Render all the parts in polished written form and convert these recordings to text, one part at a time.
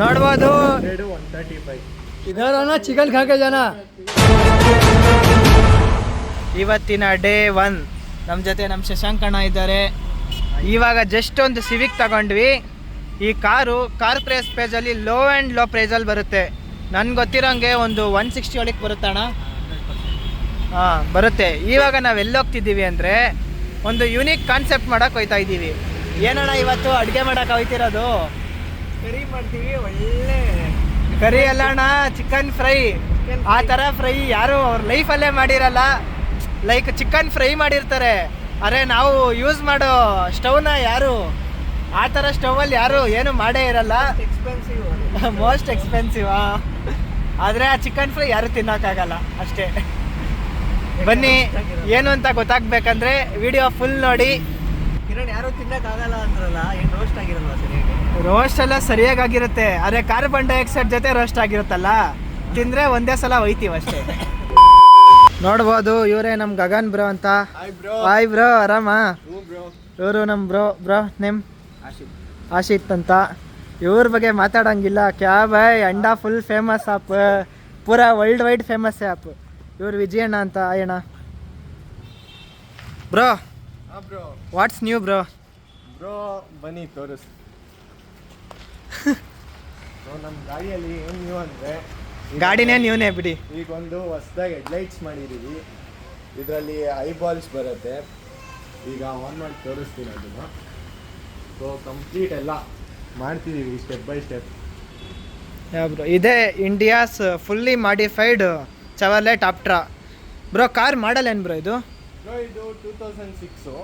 ನೋಡ್ಬೋದು. 135 इधर आना चिकन खा के जाना. ಇವತ್ತಿನ ಡೇ 1 ನಮ್ಮ ಜೊತೆ ನಮ್ಮ ಶಶಾಂಕ್ ಅಣ್ಣ ಇದ್ದಾರೆ. ಇವಾಗ ಜಸ್ಟ್ ಒಂದು ಸಿವಿಕ್ ತಗೊಂಡ್ವಿ. ಈ ಕಾರ್ ಪ್ರೈಸ್ ಪೇಜಲ್ಲಿ ಲೋ ಆ್ಯಂಡ್ ಲೋ ಪ್ರೈಸಲ್ಲಿ ಬರುತ್ತೆ. ನನ್ಗೆ ಗೊತ್ತಿರೋಂಗೆ ಒಂದು 160 ಒಳಗೆ ಬರುತ್ತೆ ಅಣ್ಣ. ಹಾಂ ಬರುತ್ತೆ. ಇವಾಗ ನಾವು ಎಲ್ಲಿ ಹೋಗ್ತಿದ್ದೀವಿ ಅಂದರೆ ಒಂದು ಯೂನಿಕ್ ಕಾನ್ಸೆಪ್ಟ್ ಮಾಡೋಕೆ ಹೋಗ್ತಾ ಇದ್ದೀವಿ. ಏನಣ್ಣ ಇವತ್ತು ಅಡುಗೆ ಮಾಡೋಕೆ ಹೋಗ್ತಿರೋದು? ಕರಿ ಮಾಡ್ತೀವಿ. ಒಳ್ಳೆ ಕರಿ ಅಲ್ಲ ಅಣ್ಣ, ಚಿಕನ್ ಫ್ರೈ. ಆ ಥರ ಫ್ರೈ ಯಾರು ಅವ್ರ ಲೈಫಲ್ಲೇ ಮಾಡಿರಲ್ಲ. ಲೈಕ್ ಚಿಕನ್ ಫ್ರೈ ಮಾಡಿರ್ತಾರೆ, ಅರೆ ನಾವು ಯೂಸ್ ಮಾಡೋ ಸ್ಟವ್ನ ಯಾರು ಆ ಥರ ಸ್ಟವಲ್ಲಿ ಯಾರು ಏನು ಮಾಡೇ ಇರಲ್ಲ. Expensive, most expensive. ಆದರೆ ಆ ಚಿಕನ್ ಫ್ರೈ ಯಾರು ತಿನ್ನೋಕ್ಕಾಗಲ್ಲ ಅಷ್ಟೇ. ಬನ್ನಿ, ಏನು ಅಂತ ಗೊತ್ತಾಗಬೇಕಂದ್ರೆ ವಿಡಿಯೋ ಫುಲ್ ನೋಡಿ. ಕಿರಣ್ ಯಾರು ತಿನ್ನಕ್ಕಾಗಲ್ಲ ಅಂದ್ರಲ್ಲ, ಏನು ರೋಸ್ಟ್ ಆಗಿರಲ್ವ ಸರಿಯಾಗಿ? ರೋಸ್ಟ್ ಎಲ್ಲ ಸರಿಯಾಗಿರುತ್ತೆ, ಆದರೆ ಕಾರ್ಬನ್ ಡೈಆಕ್ಸೈಡ್ ಜೊತೆ ರೋಸ್ಟ್ ಆಗಿರುತ್ತಲ್ಲ, ತಿಂದರೆ ಒಂದೇ ಸಲ ಒಯ್ತೀವಿ ಅಷ್ಟೇ. ನೋಡ್ಬೋದು, ಇವರೇ ನಮ್ಮ ಗಗನ್ ಬ್ರೋ ಅಂತ. ಹಾಯ್ ಬ್ರೋ, ಆರಾಮ? ಇವರು ನಮ್ಮ ಬ್ರೋ ನೇಮ್ ಆಶಿತ್ ಅಂತ. ಇವ್ರ ಬಗ್ಗೆ ಮಾತಾಡೋಂಗಿಲ್ಲ. ಕ್ಯಾ ಬಾಯ್, ಅಂಡಾ ಫುಲ್ ಫೇಮಸ್ ಆಪ್, ಪೂರಾ ವರ್ಲ್ಡ್ ವೈಡ್ ಫೇಮಸ್ ಆ್ಯಪ್. ಇವ್ರು ವಿಜಯಣ್ಣ ಅಂತ. Ayyanna bro, what's new bro? ಬನ್ನಿ ತೋರಿಸ್. ನಮ್ಮ ಗಾಡಿಯಲ್ಲಿ ಏನು ನ್ಯೂ ಅಂದರೆ, ಗಾಡಿನೇ ನ್ಯೂನೇ ಬಿಡಿ. ಈಗ ಒಂದು ಹೊಸದಾಗಿ ಹೆಡ್ಲೈಟ್ಸ್ ಮಾಡಿದ್ದೀವಿ. ಇದರಲ್ಲಿ ಐಬಾಲ್ಸ್ ಬರುತ್ತೆ. ಈಗ ಆನ್ ಮಾಡಿ ತೋರಿಸ್ತೀನಿ ಅದನ್ನು. ಸೊ ಕಂಪ್ಲೀಟ್ ಎಲ್ಲ ಮಾಡ್ತಿದ್ದೀವಿ ಸ್ಟೆಪ್ ಬೈ ಸ್ಟೆಪ್. ಬ್ರೋ, ಇದೇ India's fully modified Chevrolet Optra. Bro, car model ಏನು ಬ್ರೋ ಇದು? ಬ್ರೋ, ಇದು 2006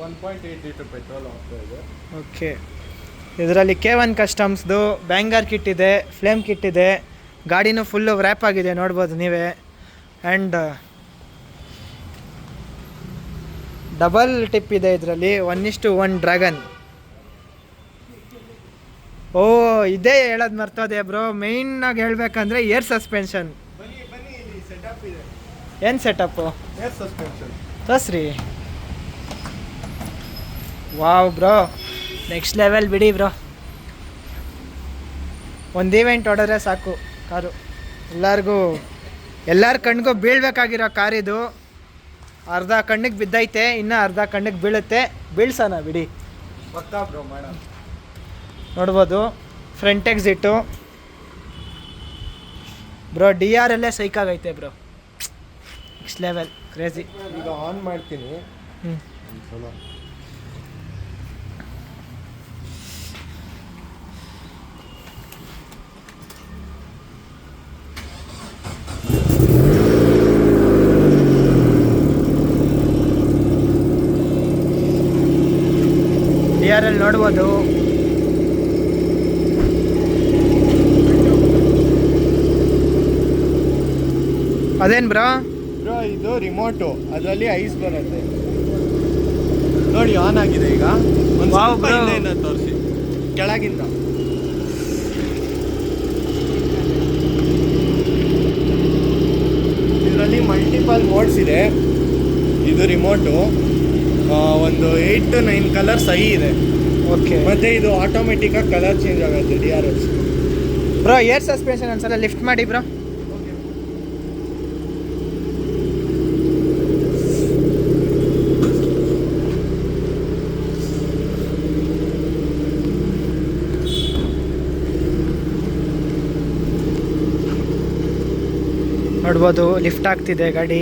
1.8 ಲೀಟರ್ ಪೆಟ್ರೋಲ್ ಆಗ್ತಾ ಇದೆ. ಓಕೆ. ಇದರಲ್ಲಿ K1 ಕಸ್ಟಮ್ಸ್ದು ಬ್ಯಾಂಗರ್ ಕಿಟ್ ಇದೆ, ಫ್ಲೇಮ್ ಕಿಟ್ ಇದೆ. ಗಾಡಿನೂ ಫುಲ್ಲು ವ್ರ್ಯಾಪ್ ಆಗಿದೆ, ನೋಡ್ಬೋದು ನೀವೇ. ಆ್ಯಂಡ್ ಡಬಲ್ ಟಿಪ್ ಇದೆ ಇದರಲ್ಲಿ, 1:1 ಡ್ರ್ಯಾಗನ್. ಓ, ಇದೇ ಹೇಳೋದು ಮರ್ತೋದೆ ಬ್ರೋ. ಮೇಯ್ನಾಗಿ ಹೇಳ್ಬೇಕಂದ್ರೆ ಏರ್ ಸಸ್ಪೆನ್ಷನ್. ಬನ್ನಿ ಇಲ್ಲಿ ಸೆಟಪ್ ಇದೆ. ಏನು ಸೆಟಪ್ಪು? ಏರ್ ಸಸ್ಪೆನ್ಷನ್ ತೋರಿಸ್ರಿ. ವಾವ್ ಬ್ರೋ, ನೆಕ್ಸ್ಟ್ ಲೆವೆಲ್ ಬಿಡಿ ಬ್ರೋ. ಒಂದು ಈವೆಂಟ್ ಹೊಡೆದ್ರೆ ಸಾಕು ಕಾರು. ಎಲ್ಲರ ಕಣ್ಣಿಗೂ ಬೀಳ್ಬೇಕಾಗಿರೋ ಕಾರಿದು. ಅರ್ಧ ಕಣ್ಣಿಗೆ ಬಿದ್ದೈತೆ, ಇನ್ನು ಅರ್ಧ ಕಣ್ಣಿಗೆ ಬೀಳುತ್ತೆ. ಬೀಳ್ಸೋಣ ಬಿಡಿ. ಪಕ್ಕಾ ಬ್ರೋ, ಮಾಡೋಣ. ನೋಡ್ಬೋದು, ಫ್ರಂಟ್ ಎಕ್ಸಿಟ್ಟು ಬ್ರೋ. DR ಅಲ್ಲೇ ಸೈಕಾಗೈತೆ ಬ್ರೋ, ನೆಕ್ಸ್ಟ್ ಲೆವೆಲ್ ಕ್ರೇಜಿ. ಈಗ ಆನ್ ಮಾಡ್ತೀನಿ. DR ಅಲ್ಲಿ ನೋಡ್ಬೋದು. ಅದೇನು ಬ್ರೋ? ಇದು ರಿಮೋಟು, ಅದರಲ್ಲಿ ಐಸ್ ಬರುತ್ತೆ ನೋಡಿ. ಆನ್ ಆಗಿದೆ ಈಗ. ಒಂದು ಸ್ವಲ್ಪ ತೋರಿಸಿ ಕೆಳಗಿಂದ. ಇದರಲ್ಲಿ ಮಲ್ಟಿಪಲ್ ಮೋಡ್ಸ್ ಇದೆ. ಇದು ರಿಮೋಟು. ಒಂದು 8 to 9 ಕಲರ್ಸ್ ಇದೆ. ಓಕೆ. ಮತ್ತೆ ಇದು ಆಟೋಮೆಟಿಕ್ಕಾಗಿ ಕಲರ್ ಚೇಂಜ್ ಆಗುತ್ತೆ DRS. ಬ್ರೋ, ಏರ್ ಸಸ್ಪೆನ್ಷನ್ ಒಂದ್ಸಲ ಲಿಫ್ಟ್ ಮಾಡಿ ಬ್ರೋ. ನೋಡ್ಬೋದು, ಲಿಫ್ಟ್ ಆಗ್ತಿದೆ ಗಾಡಿ.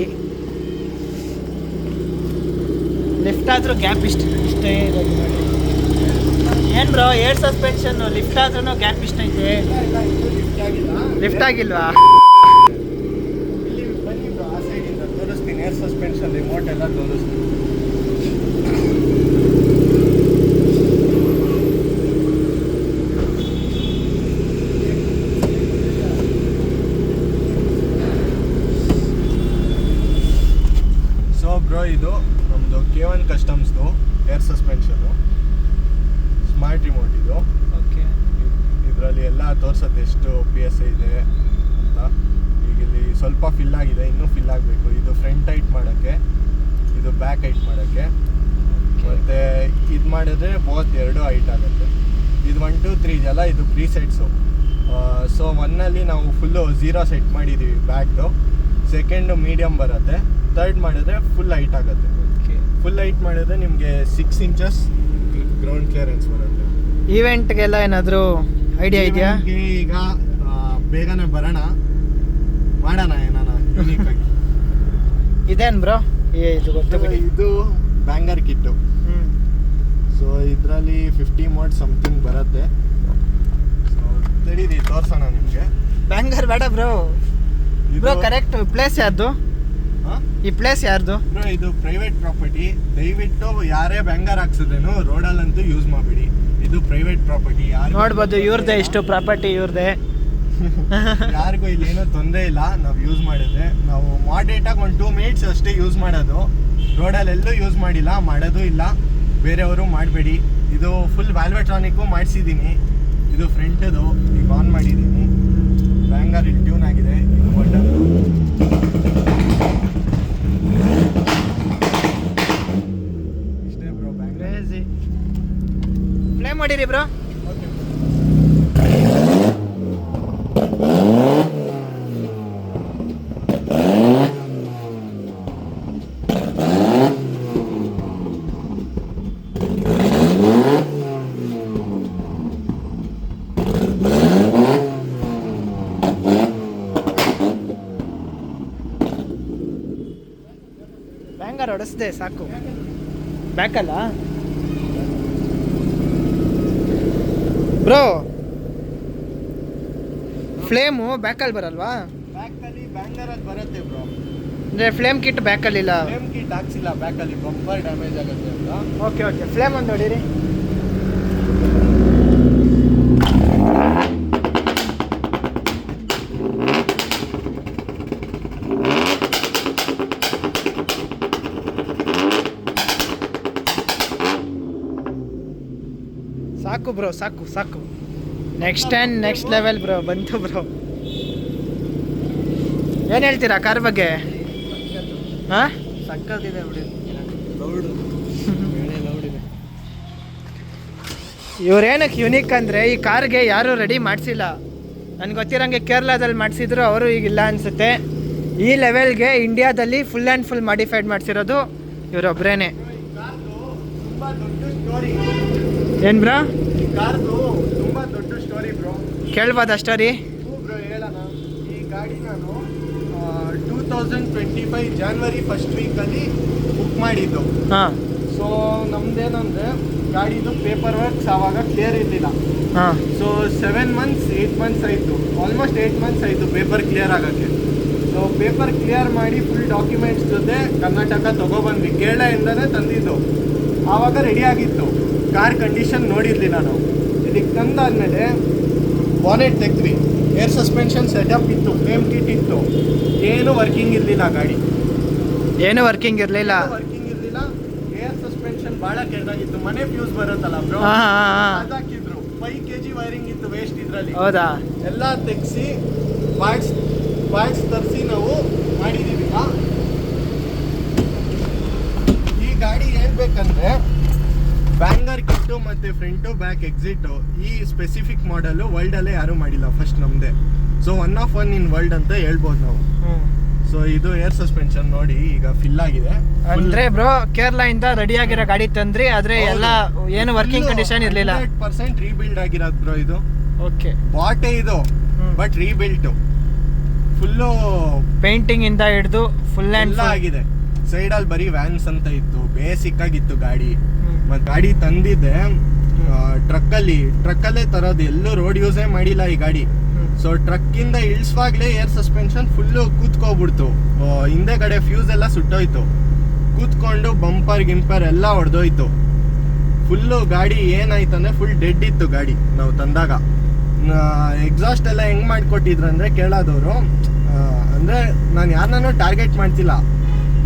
ಲಿಫ್ಟ್ ಆದರೂ ಗ್ಯಾಪ್ ಇಷ್ಟೇ ಇರೋದು ಗಾಡಿ. ಏನು ಬ್ರೋ, ಏರ್ ಸಸ್ಪೆನ್ಷನ್ ಲಿಫ್ಟ್ ಆದ್ರೂ ಗ್ಯಾಪ್ ಇಷ್ಟ ಐತೆ. ಲಿಫ್ಟ್ ಆಗಿಲ್ವಾ? ಇಲ್ಲಿ ಬನ್ನಿ ಬ್ರೋ, ಆ ಸೈಡಿಂದ ತೋರಿಸ್ತೀನಿ. ಏರ್ ಸಸ್ಪೆನ್ಷನ್ ರಿಮೋಟ್ ಎಲ್ಲ ತೋರಿಸ್ತೀನಿ. ಸೊ ಬ್ರೋ, ಇದು ನಮ್ಮದು K1 ಕಸ್ಟಮ್ಸ್ದು ಏರ್ ಸಸ್ಪೆನ್ಷನು ಸ್ಮಾರ್ಟ್ ರಿಮೋಟ್ ಇದು. ಓಕೆ. ಇದರಲ್ಲಿ ಎಲ್ಲ ತೋರಿಸುತ್ತೆ ಎಷ್ಟು PSI ಇದೆ ಅಂತ. ಈಗ ಇಲ್ಲಿ ಸ್ವಲ್ಪ ಫಿಲ್ ಆಗಿದೆ, ಇನ್ನೂ ಫಿಲ್ ಆಗಬೇಕು. ಇದು ಫ್ರಂಟ್ ಹೈಟ್ ಮಾಡೋಕ್ಕೆ, ಇದು ಬ್ಯಾಕ್ ಹೈಟ್ ಮಾಡೋಕ್ಕೆ. ಮತ್ತು ಇದು ಮಾಡಿದ್ರೆ ಬೋತ್ ಎರಡು ಹೈಟ್ ಆಗುತ್ತೆ. ಇದು 1 2 3 ಇದೆಲ್ಲ ಇದು ಪ್ರೀಸೆಟ್ಸು. ಸೊ ಒನ್ನಲ್ಲಿ ನಾವು ಫುಲ್ಲು 0 ಸೆಟ್ ಮಾಡಿದ್ದೀವಿ ಬ್ಯಾಕ್ದು, ಸೆಕೆಂಡು ಮೀಡಿಯಮ್ ಬರುತ್ತೆ, ಥರ್ಡ್ ಮಾಡಿದ್ರೆ ಫುಲ್ ಹೈಟ್ ಆಗುತ್ತೆ. ಫುಲ್ ಹೈಟ್ ಮಾಡಿದ್ರೆ ನಿಮಗೆ 6 ಇಂಚಸ್ ಗ್ರೌಂಡ್ ಕ್ಲಿಯರೆನ್ಸ್ ಬರುತ್ತೆ. ಈವೆಂಟ್ಗೆಲ್ಲ ಏನಾದರೂ ಐಡಿಯಾ ಇದೆಯಾ? ಈಗ ಬೇಗನೆ ಬರೋಣ, ಮಾಡೋಣ ಏನಾನ ಯೂನಿಕ್ ಆಗಿ. ಇದೇನು ಬ್ರೋ ಇದು ಗೊತ್ತು ಬಿಡಿ. ಇದು ಬ್ಯಾಂಗರ್ ಕಿಟ್ಟು. ಸೊ ಇದರಲ್ಲಿ 50 ಮೋಡ್ ಸಮಥಿಂಗ್ ಬರುತ್ತೆ. ಸೊ ತಡೀರಿ ತೋರ್ಸೋಣ ನಿಮಗೆ. ಬ್ಯಾಂಗರ್ ಬೇಡ ಬ್ರೋ. ಬ್ರೋ ಕರೆಕ್ಟ್ ಪ್ಲೇಸ್ ಯಾರ್ದು? ಈ ಪ್ಲೇಸ್ ಯಾರ್ದು? ಬ್ರೋ ಇದು ಪ್ರೈವೇಟ್ ಪ್ರಾಪರ್ಟಿ. ದಯವಿಟ್ಟು ಯಾರೇ ಬ್ಯಾಂಗರ್ ಹಾಕ್ಸಿದ್ರೇನು ರೋಡಲ್ಲಂತೂ ಯೂಸ್ ಮಾಡಬೇಡಿ. ಇದು ಪ್ರೈವೇಟ್ ಪ್ರಾಪರ್ಟಿ. ನೋಡ್ಬೋದು ಇವ್ರದ್ದೇ ಇಷ್ಟು ಪ್ರಾಪರ್ಟಿ ಇವ್ರದ್ದೇ. ಯಾರಿಗೂ ಇಲ್ಲೇನೋ ತೊಂದರೆ ಇಲ್ಲ. ನಾವು ಯೂಸ್ ಮಾಡಿದ್ರೆ ನಾವು ಮಾಡ್ರೇಟಾಗಿ ಒಂದು 2 ಮಿನಿಟ್ಸ್ ಅಷ್ಟೇ ಯೂಸ್ ಮಾಡೋದು. ರೋಡಲ್ಲೆಲ್ಲೂ ಯೂಸ್ ಮಾಡಿಲ್ಲ, ಮಾಡೋದು ಇಲ್ಲ. ಬೇರೆಯವರು ಮಾಡಬೇಡಿ. ಇದು ಫುಲ್ ವ್ಯಾಲ್ವೆಟ್ರಾನಿಕ್ಕು ಮಾಡಿಸಿದ್ದೀನಿ. ಇದು ಫ್ರಂಟದು ಈಗ ಆನ್ ಮಾಡಿದ್ದೀನಿ. ಬ್ಯಾಂಗರ್ ಇಲ್ಲಿ ಟ್ಯೂನ್ ಆಗಿದೆ. ಇದು ಬಟನ್. ಇಷ್ಟೇ ಬ್ರೋ ಬ್ಯಾಂಗರ್. ಪ್ಲೇ ಮಾಡಿರಿ ಬ್ರೋ. ಬ್ಯಾಂಗರ್ ಹೊಡೆಸ್ದೆ ಸಾಕು. ಬ್ಯಾಕಲ್ಲ ಬ್ರೋ, ಫ್ಲೇಮು ಬ್ಯಾಕಲ್ಲಿ ಬರಲ್ವಾ? ಬ್ಯಾಕಲ್ಲಿ ಬ್ಯಾಂಗರಲ್ಲಿ ಬರುತ್ತೆ ಬ್ರೋ. ಅಂದರೆ ಫ್ಲೇಮ್ ಕಿಟ್ ಬ್ಯಾಕಲ್ಲಿಲ್ಲ. ಫ್ಲೇಮ್ ಕಿಟ್ ಹಾಕ್ಸಿಲ್ಲ ಬ್ಯಾಕಲ್ಲಿ, ಬಂಪರ್ ಡ್ಯಾಮೇಜ್ ಆಗುತ್ತೆ ಅಂತ. ಓಕೆ ಫ್ಲೇಮ್ ಒಂದು ನೋಡಿರಿ. ಸಾಕು ಬ್ರೋ, ಸಾಕು. ನೆಕ್ಸ್ಟ್ ಲೆವೆಲ್ ಬ್ರೋ, ಬಂತು ಬ್ರೋ. ಏನು ಹೇಳ್ತೀರಾ ಕಾರ್ ಬಗ್ಗೆ? ಹಾಂ ಸಕ್ಕತ್ತಿದೆ ಬಿಡಿ. ಲೌಡ್ ಇದೆ. ಇವ್ರೇನಕ್ಕೆ ಯುನಿಕ್ ಅಂದರೆ ಈ ಕಾರ್ಗೆ ಯಾರೂ ರೆಡಿ ಮಾಡಿಸಿಲ್ಲ. ನನಗೆ ಗೊತ್ತಿರೋಂಗೆ ಕೇರಳದಲ್ಲಿ ಮಾಡಿಸಿದ್ರು, ಅವರು ಈಗಿಲ್ಲ ಅನಿಸುತ್ತೆ. ಈ ಲೆವೆಲ್ಗೆ ಇಂಡಿಯಾದಲ್ಲಿ ಫುಲ್ ಆ್ಯಂಡ್ ಫುಲ್ ಮಾಡಿಫೈಡ್ ಮಾಡಿಸಿರೋದು ಇವರೊಬ್ಬರೇನೆ. ಏನು ಬ್ರೋ? ಈ ಕಾರ್ದು ತುಂಬ ದೊಡ್ಡ ಸ್ಟೋರಿ ಬ್ರೋ. ಕೇಳ್ಬೋದಾ ಸ್ಟೋರಿ? ಬ್ರೋ ಹೇಳೋಣ. ಈ ಗಾಡಿ ನಾನು 2025 ಜಾನ್ವರಿ ಫಸ್ಟ್ ವೀಕಲ್ಲಿ ಬುಕ್ ಮಾಡಿದ್ದು. ಹಾಂ. ಸೊ ನಮ್ದೇನಂದರೆ ಗಾಡಿದು ಪೇಪರ್ ವರ್ಕ್ಸ್ ಆವಾಗ ಕ್ಲಿಯರ್ ಇರಲಿಲ್ಲ. ಹಾಂ. ಸೊ 7 ಮಂತ್ಸ್ 8 ಮಂತ್ಸ್ ಆಯಿತು, ಆಲ್ಮೋಸ್ಟ್ 8 ಮಂತ್ಸ್ ಆಯಿತು ಪೇಪರ್ ಕ್ಲಿಯರ್ ಆಗೋಕ್ಕೆ. ಸೊ ಪೇಪರ್ ಕ್ಲಿಯರ್ ಮಾಡಿ ಫುಲ್ ಡಾಕ್ಯುಮೆಂಟ್ಸ್ ಜೊತೆ ಕರ್ನಾಟಕ ತೊಗೊಬಂದ್ವಿ. ಕೇರಳದಿಂದನೇ ತಂದಿದ್ದು. ಆವಾಗ ರೆಡಿ ಆಗಿತ್ತು. ಕಾರ್ ಕಂಡೀಷನ್ ನೋಡಿರಲಿಲ್ಲ ನಾವು. ಇದಕ್ಕೆ ತಂದಾದ್ಮೇಲೆ ಬಾನೆಟ್ ತೆಗ್ದ್ವಿ. ಏರ್ ಸಸ್ಪೆನ್ಷನ್ ಸೆಟಪ್ ಇತ್ತು, ಫ್ಲೇಮ್ ಕಿಟ್ ಇತ್ತು, ಏನು ವರ್ಕಿಂಗ್ ಇರಲಿಲ್ಲ ಗಾಡಿ. ಏನು ವರ್ಕಿಂಗ್ ಇರಲಿಲ್ಲ. ಏರ್ ಸಸ್ಪೆನ್ಷನ್ ಭಾಳ ಕೆಟ್ಟದಾಗಿತ್ತು. ಮನೆ ಫ್ಯೂಸ್ ಬರುತ್ತಲ್ಲ ಬ್ರೋ, ಅದಾಕಿದ್ರು. 5 kg ವೈರಿಂಗ್ ಇತ್ತು ವೇಸ್ಟ್ ಇದರಲ್ಲಿ. ಹೌದಾ? ಎಲ್ಲ ತೆಗ್ಸಿ ಪಾರ್ಟ್ಸ್ ತರಿಸಿ ನಾವು ಮಾಡಿದ್ದೀವಿ. ಈ ಗಾಡಿ ಹೇಳ್ಬೇಕಂದ್ರೆ ಬ್ಯಾಂಗರ್ ಕಿಟ್ಟು ಮತ್ತು ಫ್ರಂಟು ಬ್ಯಾಕ್ ಎಕ್ಸಿಟು ಈ ಸ್ಪೆಸಿಫಿಕ್ ಮಾಡಲು ವರ್ಲ್ಡಲ್ಲೇ ಯಾರೂ ಮಾಡಿಲ್ಲ, ಫಸ್ಟ್ ನಮ್ಮದೇ. ಸೊ 1 of 1 ಇನ್ ವರ್ಲ್ಡ್ ಅಂತ ಹೇಳ್ಬೋದು ನಾವು. ಸೊ ಇದು ಏರ್ ಸಸ್ಪೆನ್ಷನ್ ನೋಡಿ ಈಗ ಫಿಲ್ ಆಗಿದೆ. ಅಂದ್ರೆ ಬ್ರೋ ಕೇರಳ ಇಂದ ರೆಡಿ ಆಗಿರೋ ಗಾಡಿ ತಂದ್ರಿ, ಆದ್ರೆ ಎಲ್ಲ ಏನು ವರ್ಕಿಂಗ್ ಕಂಡೀಷನ್ ಇರಲಿಲ್ಲ. 100% ರೀಬಿಲ್ಡ್ ಆಗಿರೋದು ಬ್ರೋ ಇದು. ಓಕೆ. ಬಾಟೆ ಇದು, ಬಟ್ ರೀಬಿಲ್ಟು ಫುಲ್ಲು ಪೇಂಟಿಂಗ್ ಇಂದ ಹಿಡಿದು ಫುಲ್ ಎಲ್ಲ ಆಗಿದೆ. ಸೈಡಲ್ಲಿ ಬರೀ ವ್ಯಾನ್ಸ್ ಅಂತ ಇತ್ತು, ಬೇಸಿಕ್ ಆಗಿತ್ತು ಗಾಡಿ. ಮತ್ತು ಗಾಡಿ ತಂದಿದ್ದೆ ಟ್ರಕ್ಕಲ್ಲೇ ತರೋದು, ಎಲ್ಲೂ ರೋಡ್ ಯೂಸೇ ಮಾಡಿಲ್ಲ ಈ ಗಾಡಿ. ಸೊ ಟ್ರಕ್ಕಿಂದ ಇಳಿಸುವಾಗಲೇ ಏರ್ ಸಸ್ಪೆನ್ಷನ್ ಫುಲ್ಲು ಕೂತ್ಕೋಗ್ಬಿಡ್ತು. ಹಿಂದೆ ಕಡೆ ಫ್ಯೂಸ್ ಎಲ್ಲ ಸುಟ್ಟೋಯ್ತು, ಕೂತ್ಕೊಂಡು ಬಂಪರ್ ಗಿಂಪರ್ ಎಲ್ಲ ಹೊಡೆದೋಯ್ತು. ಫುಲ್ಲು ಗಾಡಿ ಏನಾಯ್ತಂದ್ರೆ ಫುಲ್ ಡೆಡ್ ಇತ್ತು ಗಾಡಿ ನಾವು ತಂದಾಗ. ಎಕ್ಸಾಸ್ಟ್ ಎಲ್ಲ ಹೆಂಗೆ ಮಾಡಿಕೊಟ್ಟಿದ್ರು ಅಂದರೆ ಕೇಳೋದವರು, ಅಂದರೆ ನಾನು ಯಾರನ್ನೂ ಟಾರ್ಗೆಟ್ ಮಾಡ್ತಿಲ್ಲ,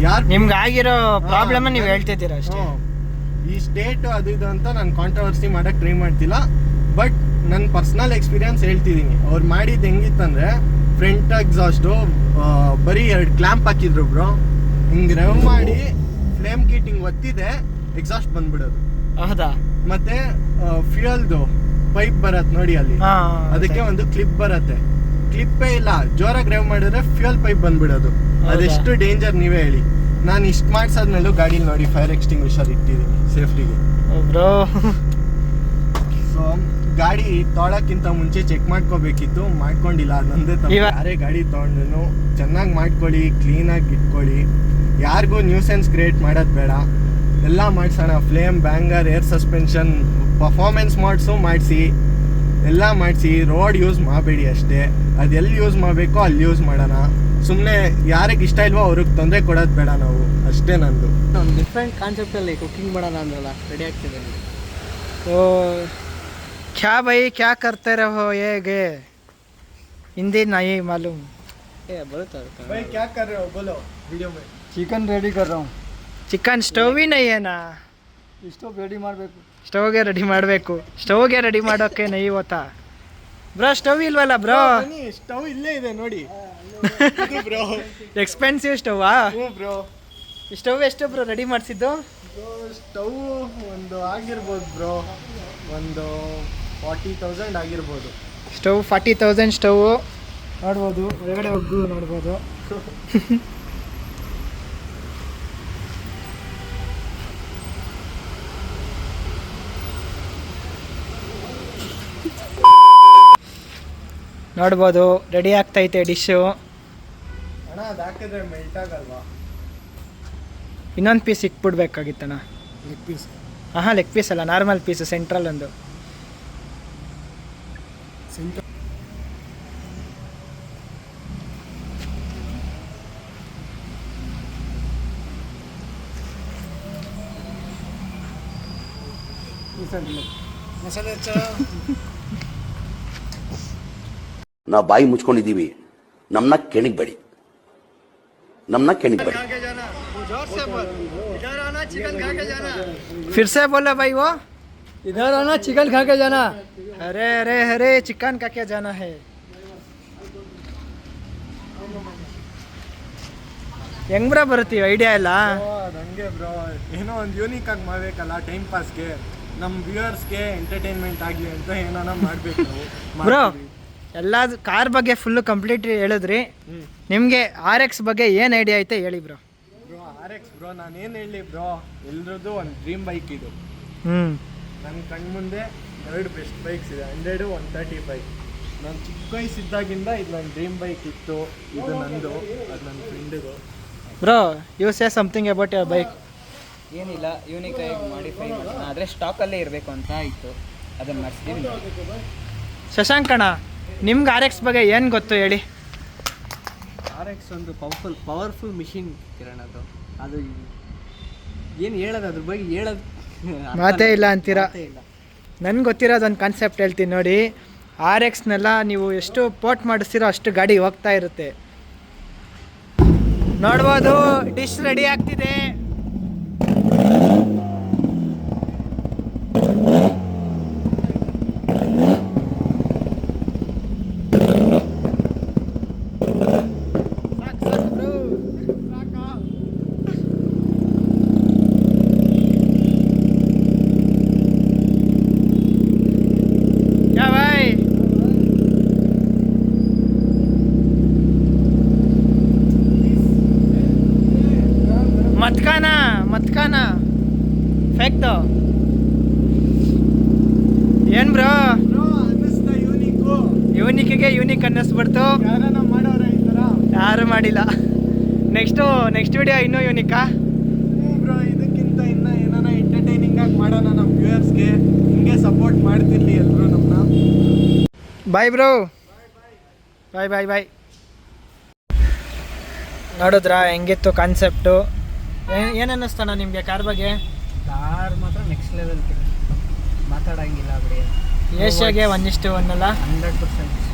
ಯಾರು ನಿಮ್ಗೆ ಆಗಿರೋ ಪ್ರಾಬ್ಲಮ್ ನೀವು ಹೇಳ್ತಿದ್ದೀರಾ ಅಷ್ಟೇ. ಈ ಸ್ಟೇಟ್ ಅದು ಇದು ಅಂತ ನಾನು ಕಾಂಟ್ರವರ್ಸಿ ಮಾಡೋಕ್ಕೆ ಟ್ರೈ ಮಾಡ್ತಿಲ್ಲ, ಬಟ್ ನನ್ನ ಪರ್ಸ್ನಲ್ ಎಕ್ಸ್ಪೀರಿಯನ್ಸ್ ಹೇಳ್ತಿದ್ದೀನಿ. ಅವ್ರು ಮಾಡಿದ್ದು ಹೆಂಗಿತ್ತಂದರೆ ಫ್ರಂಟ್ ಎಕ್ಸಾಸ್ಟು ಬರೀ 2 ಕ್ಲ್ಯಾಂಪ್ ಹಾಕಿದ್ರು ಬ್ರೋ. ಹಿಂಗೆ ರೆವ್ ಮಾಡಿ ಫ್ಲೇಮ್ ಕಿಟ್ ಹಿಂಗೆ ಒತ್ತಿದೆ, ಎಕ್ಸಾಸ್ಟ್ ಬಂದ್ಬಿಡೋದು. ಹೌದಾ? ಮತ್ತು ಫ್ಯೂಯಲ್ದು ಪೈಪ್ ಬರತ್ತೆ ನೋಡಿ ಅಲ್ಲಿ, ಹಾ ಅದಕ್ಕೆ ಒಂದು ಕ್ಲಿಪ್ ಬರತ್ತೆ. ಕ್ಲಿಪ್ಪೇ ಇಲ್ಲ, ಜೋರಾಗಿ ಡ್ರೈವ್ ಮಾಡಿದ್ರೆ ಫ್ಯೂಯಲ್ ಪೈಪ್ ಬಂದ್ಬಿಡೋದು. ಅದೆಷ್ಟು ಡೇಂಜರ್ ನೀವೇ ಹೇಳಿ. ನಾನು ಇಷ್ಟು ಮಾಡ್ಸಾದ್ಮೇಲೂ ಗಾಡಿಲಿ ನೋಡಿ ಫೈರ್ ಎಕ್ಸ್ಟಿಂಗ್ವಿಷರ್ ಇಟ್ಟಿದ್ದೀನಿ ಸೇಫ್ಟಿಗೆ. ಬ್ರೋ ಸೊ ಗಾಡಿ ತೊಳಕ್ಕಿಂತ ಮುಂಚೆ ಚೆಕ್ ಮಾಡ್ಕೋಬೇಕಿತ್ತು, ಮಾಡ್ಕೊಂಡಿಲ್ಲ. ನಂದೇ ತಪ್ಪು. ಯಾರೇ ಗಾಡಿ ತೊಗೊಂಡ್ರು ಚೆನ್ನಾಗಿ ಮಾಡ್ಕೊಳ್ಳಿ, ಕ್ಲೀನಾಗಿ ಇಟ್ಕೊಳ್ಳಿ. ಯಾರಿಗೂ ನ್ಯೂಸೆನ್ಸ್ ಕ್ರಿಯೇಟ್ ಮಾಡೋದು ಬೇಡ. ಎಲ್ಲ ಮಾಡಿಸೋಣ. ಫ್ಲೇಮ್, ಬ್ಯಾಂಗರ್, ಏರ್ ಸಸ್ಪೆನ್ಷನ್, ಪರ್ಫಾರ್ಮೆನ್ಸ್ ಮಾಡ್ಸು ಮಾಡಿಸಿ, ಎಲ್ಲ ಮಾಡಿಸಿ. ರೋಡ್ ಯೂಸ್ ಮಾಡಬೇಡಿ ಅಷ್ಟೇ. ಅದು ಎಲ್ಲಿ ಯೂಸ್ ಮಾಡಬೇಕೋ ಅಲ್ಲಿ ಯೂಸ್ ಮಾಡೋಣ. ಸುಮ್ಮನೆ ಯಾರಿಗೆ ಇಷ್ಟ ಇಲ್ವೋ ಅವ್ರಿಗೆ ತೊಂದರೆ ಕೊಡೋದು ಬೇಡ ನಾವು, ಅಷ್ಟೇ ನಂದು. ಒಂದು ಡಿಫ್ರೆಂಟ್ ಕಾನ್ಸೆಪ್ಟಲ್ಲಿ ಕುಕಿಂಗ್ ಮಾಡೋಣ ಅಂದ್ರಲ್ಲ, ರೆಡಿ ಆಗ್ತಿದೆ. ಓ ಕ್ಯಾ ಬೈ ಕ್ಯಾ ಕರ್ತೆ ರಹೋ ಹೇಗೆ ಹಿಂದಿ ನಾಯಿ ಮಾಲೂಮ್. ಬರುತ್ತೆ भाई क्या कर रहे हो बोलो वीडियो में. ಚಿಕನ್ ರೆಡಿ ಕರ್ ರहा हूं. ಚಿಕನ್ ಸ್ಟವ್ ಹಿ ನೈ ಏನಾ? ಸ್ಟವ್ ರೆಡಿ ಮಾಡಬೇಕು. ಸ್ಟವ್ಗೆ ರೆಡಿ ಮಾಡಬೇಕು. ಸ್ಟವ್ಗೆ ರೆಡಿ ಮಾಡೋಕ್ಕೆ ನೈ ಹೋತಾ ಬ್ರೋ? ಸ್ಟವ್ ಇಲ್ವಲ್ಲ ಬ್ರೋ? ಸ್ಟವ್ ಇಲ್ಲೇ ಇದೆ ನೋಡಿ ಬ್ರೋ. ಎಕ್ಸ್ಪೆನ್ಸಿವ್ ಸ್ಟವ್ವಾ? ಬ್ರೋ ಸ್ಟವ್ ಎಷ್ಟು ಬ್ರೋ ರೆಡಿ ಮಾಡಿಸಿದ್ದು? ಸ್ಟವ್ ಒಂದು ಆಗಿರ್ಬೋದು ಬ್ರೋ, ಒಂದು 40,000 ಆಗಿರ್ಬೋದು. ಸ್ಟವ್ 40,000 ಸ್ಟವ್ ನೋಡ್ಬೋದು. ಹೊರಗಡೆ ಹೋಗು ನೋಡ್ಬೋದು. ನೋಡ್ಬೋದು ರೆಡಿ ಆಗ್ತೈತೆ ಡಿಶ್ಶು. ಅಣ್ಣ ಅದು ಹಾಕಿದ್ರೆ ಮೆಲ್ಟ್ ಆಗಲ್ವಾ? ಇನ್ನೊಂದು ಪೀಸ್ ಇಕ್ಬಿಡ್ಬೇಕಾಗಿತ್ತಣ್ಣ. Leg piece? ಹಾಂ ಲೆಗ್ ಪೀಸ್ ಅಲ್ಲ, ನಾರ್ಮಲ್ ಪೀಸು, ಸೆಂಟ್ರಲ್ ಒಂದು. ಮಸಾಲೆ ನಾವು ಬಾಯಿ ಮುಚ್ಕೊಂಡಿದ್ದೀವಿ, ನಮ್ಮನ್ನ ಕೆಣಿಗ್ಬೇಡಿ, ನಮ್ಮನ್ನ ಕೆಣಿಗ್ಬೇಡಿ. फिर से बोलो भाई वो इधर आना, चिकन खा के जाना. अरे अरे अरे चिकन का क्या जाना है? ಹೆಂಗ್ ಬ್ರೋ ಬರುತ್ತೀವಿ ಐಡಿಯಾ ಎಲ್ಲ? ಹಂಗೆ ಬ್ರೋ, ಏನೋ ಒಂದು ಯೂನಿಕ್ ಆಗಿ ಮಾಡ್ಬೇಕಲ್ಲ ಟೈಮ್ ಪಾಸ್ಗೆ, ನಮ್ಮ ವ್ಯೂವರ್ಸ್ಗೆ ಎಂಟರ್ಟೈನ್ಮೆಂಟ್ ಆಗಲಿ ಅಂತ ಏನೋ ಮಾಡಬೇಕು ನಾವು. ಬ್ರೋ ಎಲ್ಲ ಕಾರ್ ಬಗ್ಗೆ ಫುಲ್ಲು ಕಂಪ್ಲೀಟ್ ಹೇಳಿದ್ರಿ. ನಿಮಗೆ RX ಬಗ್ಗೆ ಏನು ಐಡಿಯಾ ಐತೆ ಹೇಳಿ ಬ್ರೋ. RX ಬ್ರೋ, ನಾನೇನು ಹೇಳಿ ಬ್ರೋ, ಎಲ್ರದ್ದು ಒಂದು ಡ್ರೀಮ್ ಬೈಕ್ ಇದು. ನನ್ನ ಕಣ್ಮುಂದೆ 2 ಬೆಸ್ಟ್ ಬೈಕ್ಸ್ ಇದೆ, 100, 135. ನಾನು ಚಿಕ್ಕ ವಯಸ್ಸಿದ್ದಾಗಿಂದ ಇದು ನನ್ನ ಡ್ರೀಮ್ ಬೈಕ್ ಇತ್ತು. ಇದು ನಂದು, ಅದು ನನ್ನ ಫ್ರೆಂಡಿದು. Bro you say something about your bike. ಏನಿಲ್ಲ, ಯೂನಿಕ್ ಆಗಿ ಮಾಡಿಫೈ ಮಾಡೋಣ, ಆದರೆ ಸ್ಟಾಕಲ್ಲೇ ಇರಬೇಕು ಅಂತ ಇತ್ತು, ಅದನ್ನು ಮಾಡಿಸ್ತೀವಿ. ಶಶಾಂಕಣ್ಣ ನಿಮ್ಗೆ RX ಬಗ್ಗೆ ಏನು ಗೊತ್ತು ಹೇಳಿ? RX ಒಂದು ಪವರ್ಫುಲ್ ಮಿಷಿನ್ ಕಿರಣ್. ಅದು ಏನು ಹೇಳೋದು ಅದ್ರ ಬಗ್ಗೆ ಹೇಳೋದು ಮಾತೇ ಇಲ್ಲ ಅಂತೀರಾ? ಇಲ್ಲ. ನನ್ಗೆ ಗೊತ್ತಿರೋದು ಒಂದು ಕಾನ್ಸೆಪ್ಟ್ ಹೇಳ್ತೀನಿ ನೋಡಿ. RXನೆಲ್ಲ ನೀವು ಎಷ್ಟು ಪೋರ್ಟ್ ಮಾಡಿಸ್ತೀರೋ ಅಷ್ಟು ಗಾಡಿ ಹೋಗ್ತಾ ಇರುತ್ತೆ. ನೋಡ್ಬೋದು ಡಿಶ್ ರೆಡಿ ಆಗ್ತಿದೆ. ಮತ್ಕಾನ ಫೇಕ್ ದೋ ಏನ್ ಬ್ರೋ? ಅನ್ನಿಸ್ತಾ ಯೂನಿಕ್ಕು. ಯೂನಿಕ್ಕಿಗೆ ಯೂನಿಕ್ ಅನ್ನಿಸ್ಬಿಡ್ತು. ಯಾರನ್ನ ಮಾಡೋರ ಈ ಥರ? ಯಾರು ಮಾಡಿಲ್ಲ. ನೆಕ್ಸ್ಟ್ ವಿಡಿಯೋ ಇನ್ನೂ ಯೂನಿಕ್ಕಾ? ಬ್ರೋ, ಇದಕ್ಕಿಂತ ಇನ್ನೂ ಏನಾನ ಎಂಟರ್ಟೈನಿಂಗ್ ಆಗಿ ಮಾಡೋಣ ನಮ್ಮ ವ್ಯೂವರ್ಸ್ಗೆ. ಹಿಂಗೆ ಸಪೋರ್ಟ್ ಮಾಡ್ತಿರ್ಲಿ ಎಲ್ಲರೂ ನಮ್ಮನ್ನ. Bye bro. Bye bye bye. ನೋಡಿದ್ರಾ ಹೆಂಗಿತ್ತು ಕಾನ್ಸೆಪ್ಟು? ಏನು ಅನ್ನಿಸ್ತಾನ ನಿಮಗೆ ಕಾರ್ ಬಗ್ಗೆ? ಕಾರ್ ಮಾತ್ರ ನೆಕ್ಸ್ಟ್ ಲೆವೆಲ್ ಮಾತಾಡೋಂಗಿಲ್ಲ ಬಿಡಿ. ಏಷ್ಯಾಗೆ 1:1 ಅಲ್ಲ? 100%.